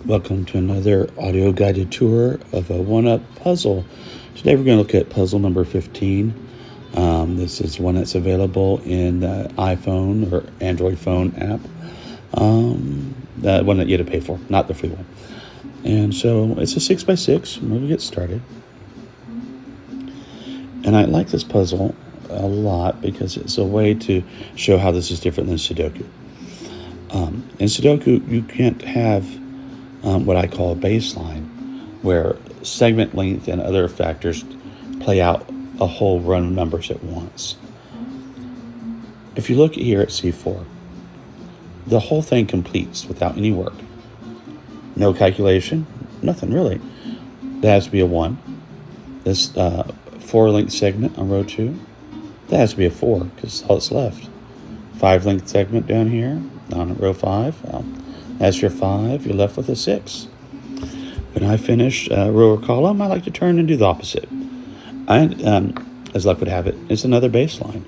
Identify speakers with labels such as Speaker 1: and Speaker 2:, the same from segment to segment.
Speaker 1: Welcome to another audio guided tour of a one-up puzzle. Today we're going to look at puzzle number 15. This is one that's available in the iPhone or Android phone app. The one that you had to pay for, not the free one. And so it's a 6x6. We'll get started. And I like this puzzle a lot because it's a way to show how this is different than Sudoku. In Sudoku, you can't have what I call a baseline, where segment length and other factors play out a whole run of numbers at once. If you look here at C4, the whole thing completes without any work. No calculation, nothing really. That has to be a 1. This 4-length segment on row 2, that has to be a 4 because that's all that's left. 5-length segment down here on row 5, well, that's your 5. You're left with a 6. When I finish row or column, I like to turn and do the opposite. As luck would have it, it's another baseline.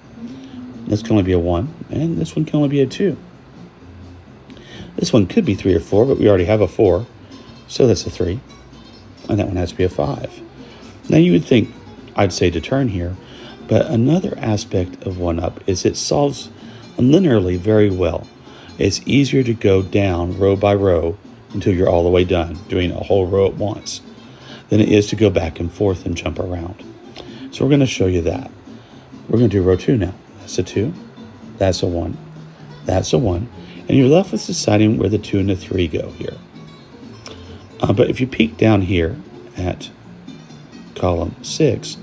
Speaker 1: This can only be a 1, and this one can only be a 2. This one could be 3 or 4, but we already have a 4, so that's a 3. And that one has to be a 5. Now you would think I'd say to turn here, but another aspect of one-up is it solves linearly very well. It's easier to go down row by row until you're all the way done, doing a whole row at once, than it is to go back and forth and jump around. So we're going to show you that. We're going to do row 2 now. That's a 2. That's a 1. That's a 1. And you're left with deciding where the 2 and the 3 go here. But if you peek down here at column 6,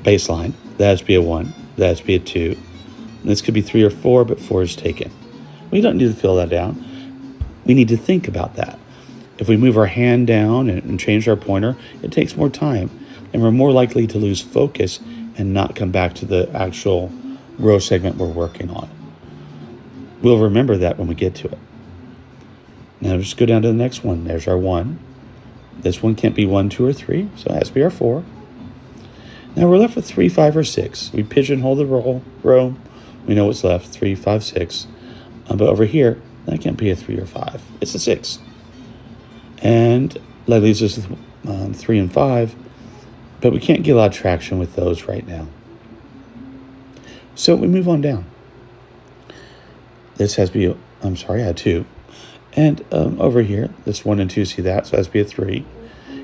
Speaker 1: baseline, that has to be a 1, that has to be a 2. And this could be 3 or 4, but 4 is taken. We don't need to fill that down. We need to think about that. If we move our hand down and change our pointer, it takes more time, and we're more likely to lose focus and not come back to the actual row segment we're working on. We'll remember that when we get to it. Now just go down to the next one. There's our 1. This one can't be 1, 2, or 3, so it has to be our 4. Now we're left with 3, 5, or 6. We pigeonhole the row. We know what's left, 3, 5, 6. But over here, that can't be a 3 or 5. It's a 6. And that leaves us with 3 and 5. But we can't get a lot of traction with those right now. So we move on down. This has to be, I had 2. And over here, this 1 and 2, see that? So it has to be a 3.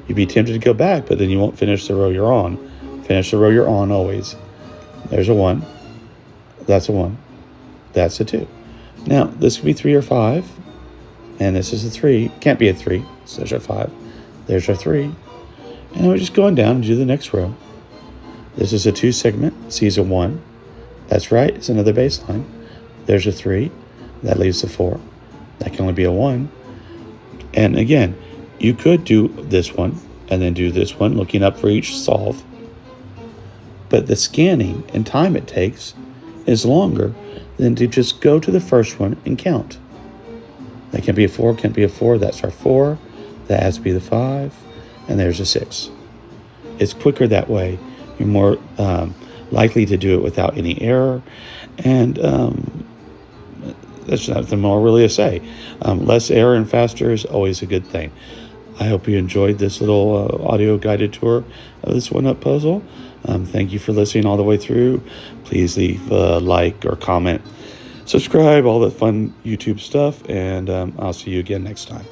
Speaker 1: You'd be tempted to go back, but then you won't finish the row you're on. Finish the row you're on always. There's a 1. That's a 1. That's a 2. Now, this could be 3 or 5. And this is a 3. Can't be a 3. So there's our 5. There's our 3. And we're just going down and do the next row. This is a 2 segment. C is a 1. That's right. It's another baseline. There's a 3. That leaves a 4. That can only be a 1. And again, you could do this one and then do this one, looking up for each solve. But the scanning and time it takes is longer than to just go to the first one and count. That can be a 4, can't be a 4. That's our 4. That has to be the 5. And there's a 6. It's quicker that way. You're more likely to do it without any error. And that's nothing more really to say. Less error and faster is always a good thing. I hope you enjoyed this little audio guided tour of this one-up puzzle. Thank you for listening all the way through. Please leave a like or comment. Subscribe, all the fun YouTube stuff. And I'll see you again next time.